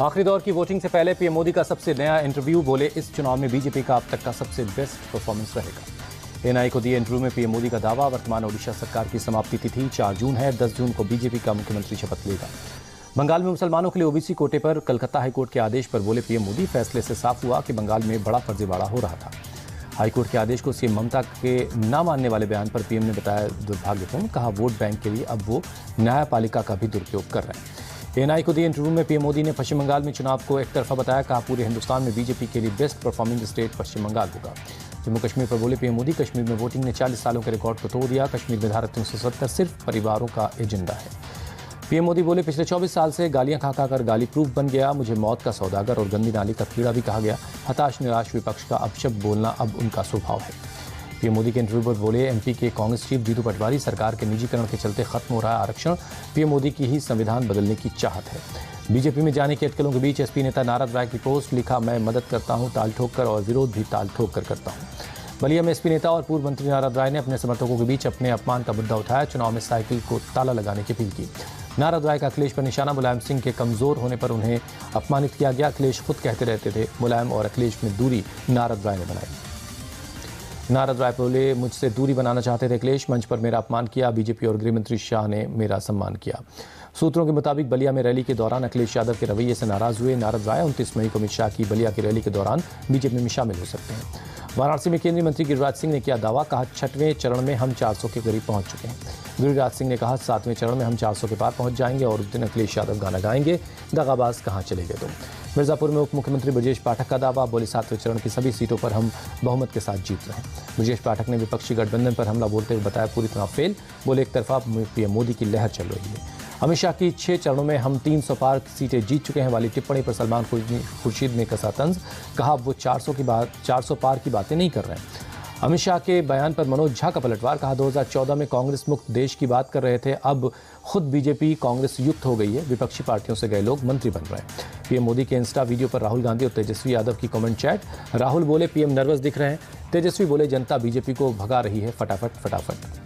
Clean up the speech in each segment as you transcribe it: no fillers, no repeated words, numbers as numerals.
आखिरी दौर की वोटिंग से पहले पीएम मोदी का सबसे नया इंटरव्यू। बोले, इस चुनाव में बीजेपी का अब तक का सबसे बेस्ट परफॉर्मेंस रहेगा। एएनआई को दिए इंटरव्यू में पीएम मोदी का दावा, वर्तमान ओडिशा सरकार की समाप्ति तिथि 4 जून है। 10 जून को बीजेपी का मुख्यमंत्री शपथ लेगा। बंगाल में मुसलमानों के लिए ओबीसी कोटे पर कलकत्ता हाईकोर्ट के आदेश पर बोले पीएम मोदी, फैसले से साफ हुआ कि बंगाल में बड़ा फर्जीवाड़ा हो रहा था। हाईकोर्ट के आदेश को सीएम ममता के न मानने वाले बयान पर पीएम ने बताया दुर्भाग्यपूर्ण। कहा, वोट बैंक के लिए अब वो न्यायपालिका का भी दुरुपयोग कर रहे हैं। एएनआई को दिए इंटरव्यू में पीएम मोदी ने पश्चिम बंगाल में चुनाव को एक तरफा बताया। कहा, पूरे हिंदुस्तान में बीजेपी के लिए बेस्ट परफॉर्मिंग स्टेट पश्चिम बंगाल होगा। जम्मू कश्मीर पर बोले पीएम मोदी, कश्मीर में वोटिंग ने 40 सालों के रिकॉर्ड को तोड़ दिया। कश्मीर में धारा 370 सिर्फ परिवारों का एजेंडा है। पीएम मोदी बोले, पिछले 24 साल से गालियां खा खा कर गाली प्रूफ बन गया। मुझे मौत का सौदागर और गंदी नाली का कीड़ा भी कहा गया। हताश निराश विपक्ष का अपशब्द बोलना अब उनका स्वभाव है। पीएम मोदी के इंटरव्यू पर बोले, एमपी के कांग्रेस चीफ जीतू पटवारी, सरकार के निजीकरण के चलते खत्म हो रहा है आरक्षण। पीएम मोदी की ही संविधान बदलने की चाहत है। बीजेपी में जाने की अटकलों के बीच एसपी नेता नारद राय की पोस्ट, लिखा, मैं मदद करता हूं ताल ठोक कर और विरोध भी ताल ठोक कर करता हूं। बलिया में एसपी नेता और पूर्व मंत्री नारद राय ने अपने समर्थकों के बीच अपने अपमान का मुद्दा उठाया। चुनाव में साइकिल को ताला लगाने की अपील की। नारद राय का अखिलेश पर निशाना, मुलायम सिंह के कमजोर होने पर उन्हें अपमानित किया गया। अखिलेश खुद कहते रहते थे, मुलायम और अखिलेश में दूरी नारद राय ने बनाई। नारद राय बोले, मुझसे दूरी बनाना चाहते थे अखिलेश, मंच पर मेरा अपमान किया। बीजेपी और गृहमंत्री शाह ने मेरा सम्मान किया। सूत्रों के मुताबिक बलिया में रैली के दौरान अखिलेश यादव के रवैये से नाराज हुए नारद राय। 29 मई को अमित शाह की बलिया की रैली के दौरान बीजेपी में शामिल हो सकते हैं। वाराणसी में केंद्रीय मंत्री गिरिराज सिंह ने किया दावा। कहा, 6वें चरण में हम 400 के करीब पहुंच चुके हैं। गिरिराज सिंह ने कहा, 7वें चरण में हम 400 के पार पहुंच जाएंगे और उस दिन अखिलेश यादव गाना गाएंगे, दगाबाज कहां चले गए तुम। मिर्जापुर में उप मुख्यमंत्री ब्रजेश पाठक का दावा। बोले, 7वें चरण की सभी सीटों पर हम बहुमत के साथ जीत रहे हैं। ब्रजेश पाठक ने विपक्षी गठबंधन पर हमला बोलते हुए बताया पूरी तरह फेल। बोले, एक तरफा पीएम मोदी की लहर चल रही है। अमित शाह की 6 चरणों में हम 300 पार सीटें जीत चुके हैं वाली टिप्पणी पर सलमान खुर्शीद ने कसा तंज। कहा, वो 400 पार की बातें नहीं कर रहे हैं। अमित शाह के बयान पर मनोज झा का पलटवार। कहा, 2014 में कांग्रेस मुक्त देश की बात कर रहे थे, अब खुद बीजेपी कांग्रेस युक्त हो गई है। विपक्षी पार्टियों से गए लोग मंत्री बन रहे हैं। पीएम मोदी के इंस्टा वीडियो पर राहुल गांधी और तेजस्वी यादव की कमेंट चैट। राहुल बोले, पीएम नर्वस दिख रहे हैं। तेजस्वी बोले, जनता बीजेपी को भगा रही है फटाफट फटाफट।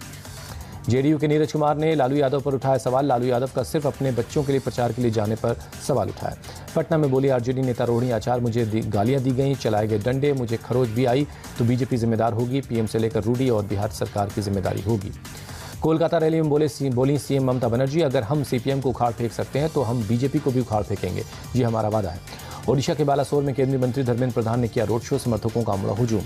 जेडीयू के नीरज कुमार ने लालू यादव पर उठाया सवाल। लालू यादव का सिर्फ अपने बच्चों के लिए प्रचार के लिए जाने पर सवाल उठाया। पटना में बोली, आरजेडी नेता रोहिणी आचार, मुझे गालियां दी गई, चलाए गए डंडे, मुझे खरोच भी आई तो बीजेपी जिम्मेदार होगी। पीएम से लेकर रूडी और बिहार सरकार की जिम्मेदारी होगी। कोलकाता रैली में बोली सीएम ममता बनर्जी, अगर हम सीपीएम को उखाड़ फेंक सकते हैं तो हम बीजेपी को भी उखाड़ फेंकेंगे, ये हमारा वादा है। ओडिशा के बालासोर में केंद्रीय मंत्री धर्मेंद्र प्रधान ने किया रोड शो, समर्थकों का हमला हुजूम।